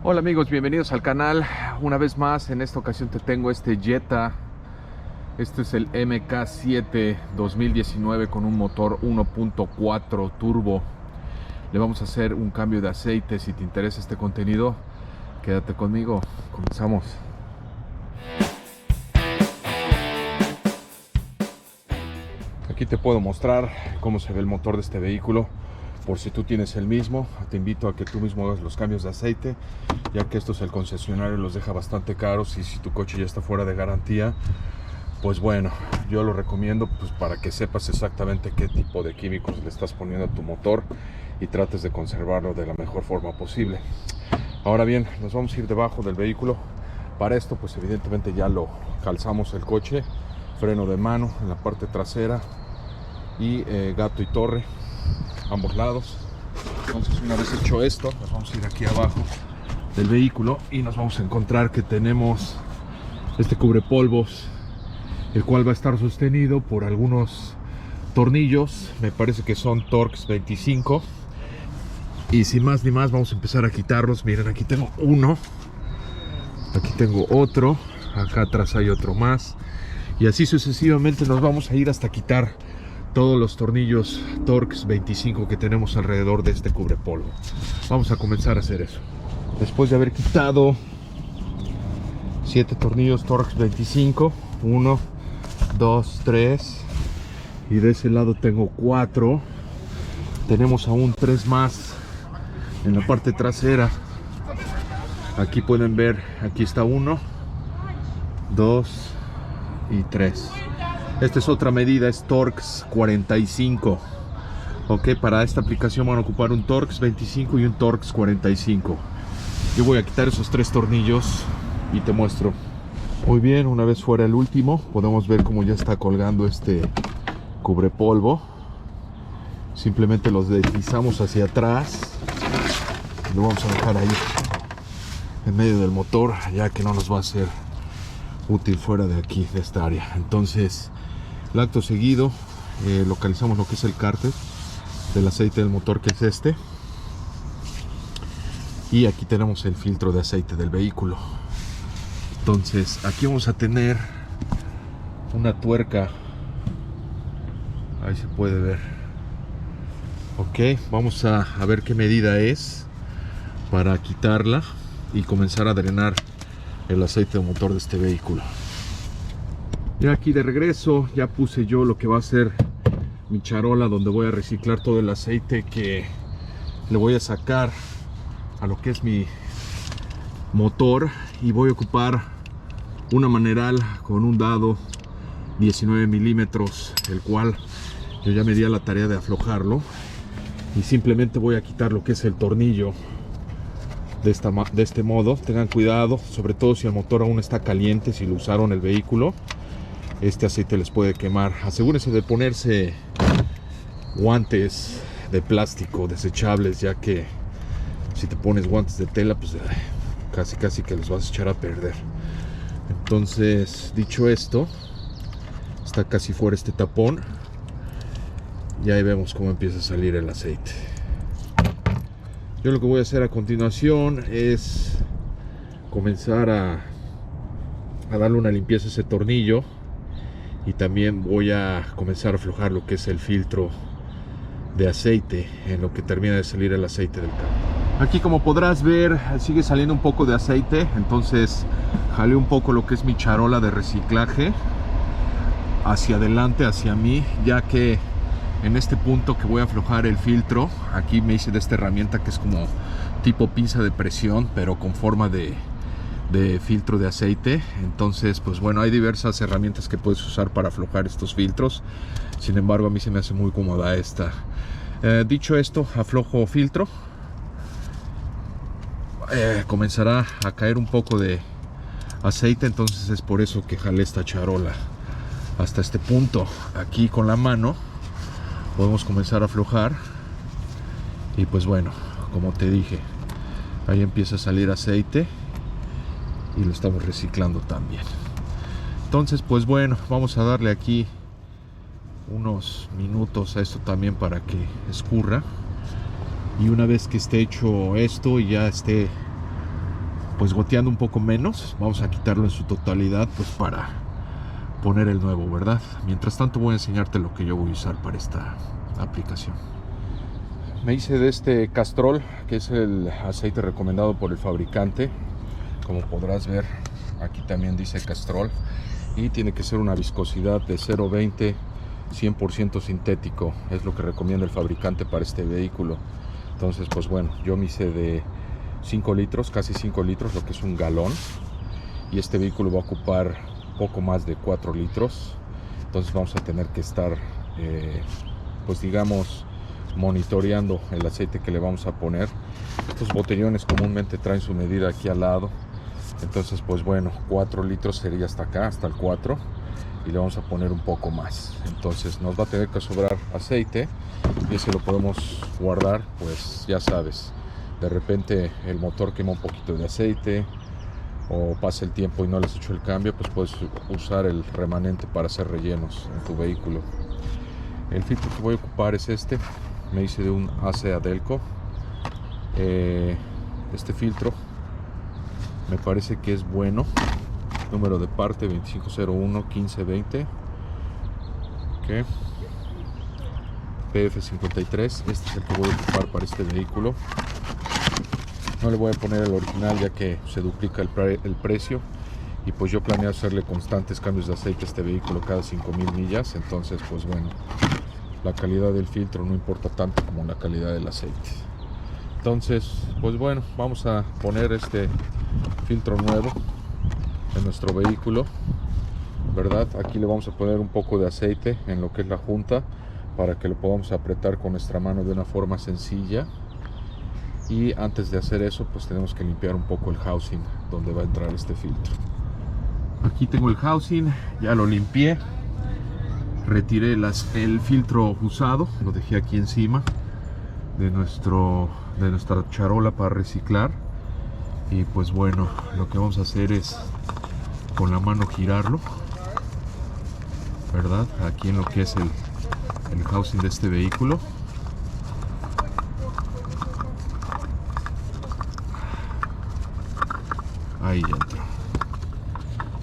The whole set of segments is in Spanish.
Hola amigos, bienvenidos al canal. Una vez más, en esta ocasión te tengo este Jetta. Este es el MK7 2019 con un motor 1.4 turbo. Le vamos a hacer un cambio de aceite. Si te interesa este contenido, quédate conmigo. Comenzamos. Aquí te puedo mostrar cómo se ve el motor de este vehículo. Por si tú tienes el mismo, te invito a que tú mismo hagas los cambios de aceite, ya que estos el concesionario los deja bastante caros, y si tu coche ya está fuera de garantía, pues bueno, yo lo recomiendo pues para que sepas exactamente qué tipo de químicos le estás poniendo a tu motor y trates de conservarlo de la mejor forma posible. Ahora bien, nos vamos a ir debajo del vehículo. Para esto pues evidentemente ya lo calzamos el coche, freno de mano en la parte trasera y gato y torre ambos lados. Entonces, una vez hecho esto, nos vamos a ir aquí abajo del vehículo y nos vamos a encontrar que tenemos este cubrepolvos, el cual va a estar sostenido por algunos tornillos. Me parece que son Torx 25, y sin más ni más vamos a empezar a quitarlos. Miren, aquí tengo uno, aquí tengo otro, acá atrás hay otro más, y así sucesivamente nos vamos a ir hasta quitar todos los tornillos Torx 25 que tenemos alrededor de este cubrepolvo. Vamos a comenzar a hacer eso. Después de haber quitado 7 tornillos Torx 25, 1, 2, 3, y de ese lado tengo 4. Tenemos aún 3 más en la parte trasera. Aquí pueden ver, aquí está 1, 2 y 3. Esta es otra medida, es Torx 45. Ok, para esta aplicación van a ocupar un Torx 25 y un Torx 45. Yo voy a quitar esos 3 tornillos y te muestro. Muy bien, una vez fuera el último, podemos ver cómo ya está colgando este cubrepolvo. Simplemente los deslizamos hacia atrás y lo vamos a dejar ahí en medio del motor, ya que no nos va a ser útil fuera de aquí, de esta área. Entonces, el acto seguido, localizamos lo que es el cárter del aceite del motor, que es este, y aquí tenemos el filtro de aceite del vehículo. Entonces aquí vamos a tener una tuerca, ahí se puede ver. Ok, vamos a ver qué medida es para quitarla y comenzar a drenar el aceite del motor de este vehículo. Ya aquí de regreso, ya puse yo lo que va a ser mi charola, donde voy a reciclar todo el aceite que le voy a sacar a lo que es mi motor, y voy a ocupar una maneral con un dado 19 milímetros, el cual yo ya me di a la tarea de aflojarlo, y simplemente voy a quitar lo que es el tornillo de este modo. Tengan cuidado, sobre todo si el motor aún está caliente, si lo usaron el vehículo, este aceite les puede quemar. Asegúrense de ponerse guantes de plástico desechables, ya que si te pones guantes de tela, pues casi que los vas a echar a perder. Entonces, dicho esto, está casi fuera este tapón, y ahí vemos cómo empieza a salir el aceite. Yo lo que voy a hacer a continuación es comenzar a darle una limpieza a ese tornillo, y también voy a comenzar a aflojar lo que es el filtro de aceite, en lo que termina de salir el aceite del carro. Aquí, como podrás ver, sigue saliendo un poco de aceite. Entonces jalé un poco lo que es mi charola de reciclaje hacia adelante, hacia mí, ya que en este punto que voy a aflojar el filtro, aquí me hice de esta herramienta que es como tipo pinza de presión, pero con forma de filtro de aceite. Entonces, pues bueno, hay diversas herramientas que puedes usar para aflojar estos filtros. Sin embargo, a mí se me hace muy cómoda esta. Dicho esto, aflojo filtro. Comenzará a caer un poco de aceite, entonces es por eso que jalé esta charola hasta este punto. Aquí con la mano podemos comenzar a aflojar, y pues bueno, como te dije, ahí empieza a salir aceite y lo estamos reciclando también. Entonces, pues bueno, vamos a darle aquí unos minutos a esto también para que escurra, y una vez que esté hecho esto y ya esté pues goteando un poco menos. Vamos a quitarlo en su totalidad pues para poner el nuevo, ¿verdad? Mientras tanto voy a enseñarte lo que yo voy a usar para esta aplicación. Me hice de este Castrol, que es el aceite recomendado por el fabricante. Como podrás ver, aquí también dice Castrol, y tiene que ser una viscosidad de 0.20, 100% sintético, es lo que recomienda el fabricante para este vehículo. Entonces pues bueno, yo me hice de 5 litros, casi 5 litros, lo que es un galón, y este vehículo va a ocupar poco más de 4 litros. Entonces vamos a tener que estar pues digamos monitoreando el aceite que le vamos a poner. Estos botellones comúnmente traen su medida aquí al lado. Entonces pues bueno, 4 litros sería hasta acá, hasta el 4, y le vamos a poner un poco más. Entonces nos va a tener que sobrar aceite, y ese lo podemos guardar, pues ya sabes, de repente el motor quema un poquito de aceite, o pasa el tiempo y no les has hecho el cambio, pues puedes usar el remanente para hacer rellenos en tu vehículo. El filtro que voy a ocupar es este, me hice de un AC Adelco. Este filtro me parece que es bueno, número de parte 2501-1520, okay. PF53, este es el que voy a ocupar para este vehículo. No le voy a poner el original ya que se duplica el precio, y pues yo planeo hacerle constantes cambios de aceite a este vehículo cada 5000 millas. Entonces pues bueno, la calidad del filtro no importa tanto como la calidad del aceite. Entonces pues bueno, vamos a poner este filtro nuevo en nuestro vehículo, ¿verdad? Aquí le vamos a poner un poco de aceite en lo que es la junta, para que lo podamos apretar con nuestra mano de una forma sencilla. Y antes de hacer eso pues tenemos que limpiar un poco el housing donde va a entrar este filtro. Aquí tengo el housing, ya lo limpié, retiré el filtro usado, lo dejé aquí encima de nuestra charola para reciclar. Y pues bueno, lo que vamos a hacer es con la mano girarlo, ¿verdad? Aquí en lo que es el housing de este vehículo. Ahí ya entró.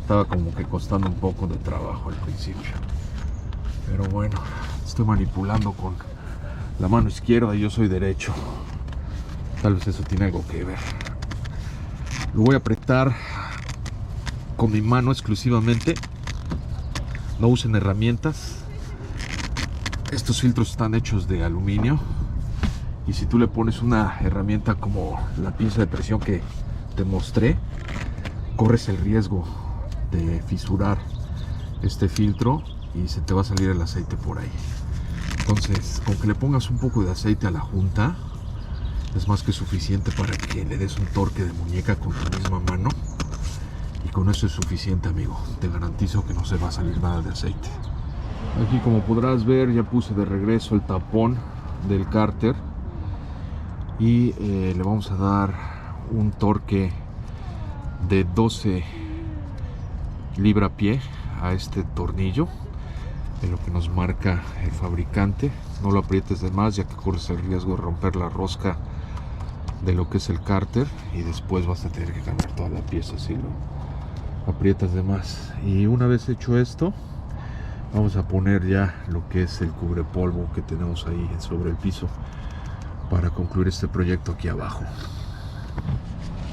Estaba como que costando un poco de trabajo al principio, pero bueno, estoy manipulando con la mano izquierda y yo soy derecho. Tal vez eso tiene algo que ver. Lo voy a apretar con mi mano exclusivamente. No usen herramientas. Estos filtros están hechos de aluminio, y si tú le pones una herramienta como la pinza de presión que te mostré, corres el riesgo de fisurar este filtro y se te va a salir el aceite por ahí. Entonces, con que le pongas un poco de aceite a la junta es más que suficiente para que le des un torque de muñeca con tu misma mano, y con eso es suficiente, amigo. Te garantizo que no se va a salir nada de aceite. Aquí, como podrás ver, ya puse de regreso el tapón del cárter, y le vamos a dar un torque de 12 libra-pie a este tornillo, en lo que nos marca el fabricante. No lo aprietes de más, ya que corres el riesgo de romper la rosca de lo que es el cárter, y después vas a tener que cambiar toda la pieza si lo aprietas de más. Y una vez hecho esto, vamos a poner ya lo que es el cubrepolvo que tenemos ahí sobre el piso para concluir este proyecto aquí abajo.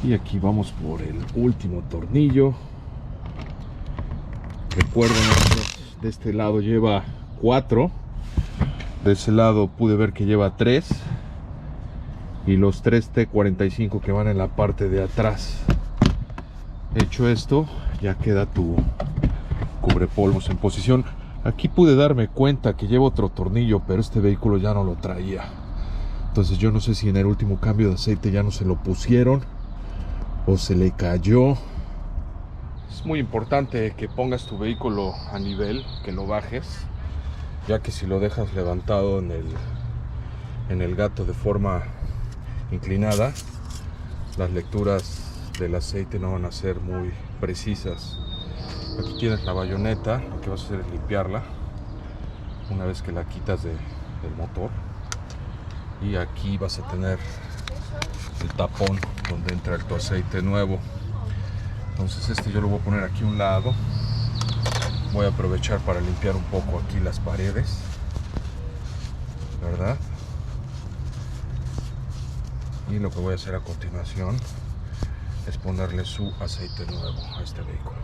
Y aquí vamos por el último tornillo. Recuerden, de este lado lleva 4, de ese lado pude ver que lleva 3, y los 3 T45 que van en la parte de atrás. Hecho esto, ya queda tu cubrepolvos en posición. Aquí pude darme cuenta que lleva otro tornillo, pero este vehículo ya no lo traía. Entonces yo no sé si en el último cambio de aceite ya no se lo pusieron o se le cayó. Es muy importante que pongas tu vehículo a nivel, que lo bajes, ya que si lo dejas levantado en el gato de forma inclinada, las lecturas del aceite no van a ser muy precisas. Aquí tienes la bayoneta, lo que vas a hacer es limpiarla una vez que la quitas del motor, y aquí vas a tener el tapón donde entra tu aceite nuevo. Entonces este yo lo voy a poner aquí a un lado. Voy a aprovechar para limpiar un poco aquí las paredes, ¿verdad? Y lo que voy a hacer a continuación es ponerle su aceite nuevo a este vehículo.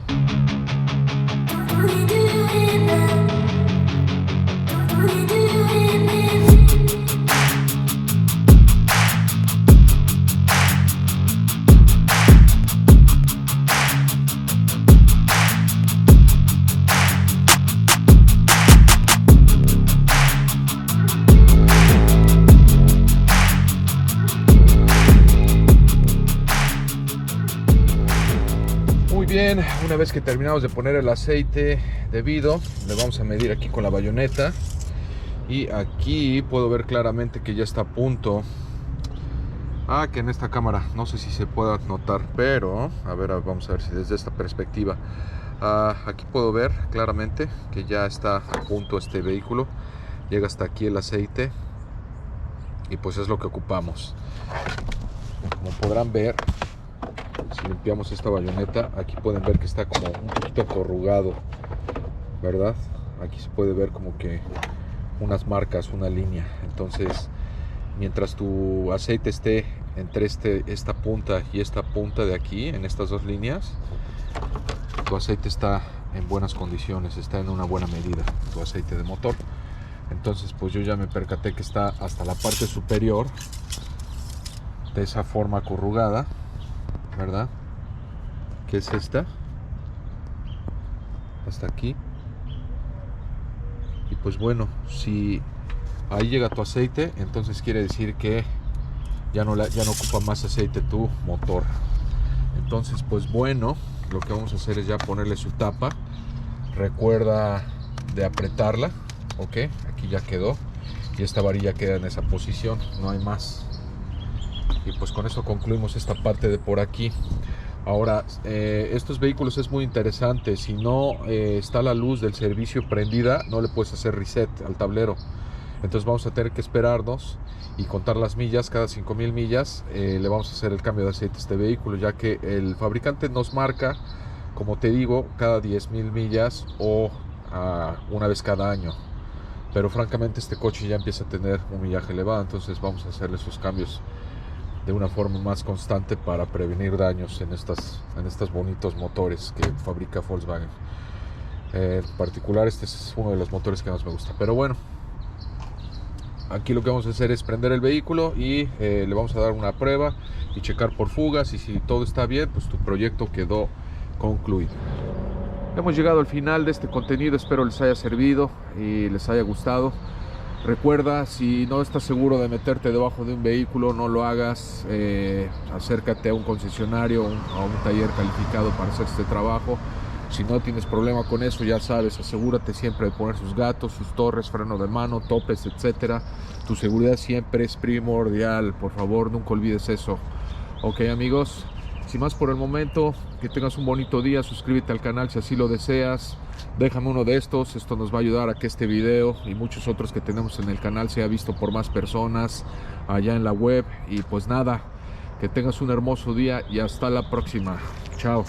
Bien, una vez que terminamos de poner el aceite debido, le vamos a medir aquí con la bayoneta y aquí puedo ver claramente que ya está a punto. Que en esta cámara no sé si se pueda notar, pero a ver, vamos a ver si desde esta perspectiva. Aquí puedo ver claramente que ya está a punto este vehículo. Llega hasta aquí el aceite y pues es lo que ocupamos. Como podrán ver, si limpiamos esta bayoneta, aquí pueden ver que está como un poquito corrugado, ¿verdad? Aquí se puede ver como que unas marcas, una línea. Entonces, mientras tu aceite esté entre esta punta y esta punta de aquí, en estas dos líneas, tu aceite está en buenas condiciones, está en una buena medida, tu aceite de motor. Entonces, pues yo ya me percaté que está hasta la parte superior de esa forma corrugada, ¿verdad? Que es esta, hasta aquí. Y pues bueno, si ahí llega tu aceite, entonces quiere decir que ya no ocupa más aceite tu motor. Entonces pues bueno, lo que vamos a hacer es ya ponerle su tapa. Recuerda de apretarla, ok, aquí ya quedó y esta varilla queda en esa posición, no hay más. Y pues con eso concluimos esta parte de por aquí. Ahora, estos vehículos es muy interesante. Si no está la luz del servicio prendida, no le puedes hacer reset al tablero. Entonces vamos a tener que esperarnos y contar las millas. Cada 5000 millas le vamos a hacer el cambio de aceite a este vehículo, ya que el fabricante nos marca, como te digo, cada 10,000 millas o una vez cada año. Pero francamente este coche ya empieza a tener un millaje elevado, entonces vamos a hacerle esos cambios de una forma más constante para prevenir daños en estos bonitos motores que fabrica Volkswagen. En particular este es uno de los motores que más me gusta. Pero bueno, aquí lo que vamos a hacer es prender el vehículo y le vamos a dar una prueba y checar por fugas, y si todo está bien, pues tu proyecto quedó concluido. Hemos llegado al final de este contenido, espero les haya servido y les haya gustado. Recuerda, si no estás seguro de meterte debajo de un vehículo, no lo hagas. Acércate a un concesionario, a un taller calificado para hacer este trabajo. Si no tienes problema con eso, ya sabes, asegúrate siempre de poner sus gatos, sus torres, freno de mano, topes, etcétera. Tu seguridad siempre es primordial, por favor, nunca olvides eso. Ok, amigos, sin más por el momento, que tengas un bonito día. Suscríbete al canal si así lo deseas. Déjame uno de estos, esto nos va a ayudar a que este video y muchos otros que tenemos en el canal sea visto por más personas allá en la web. Y pues nada, que tengas un hermoso día y hasta la próxima. Chao.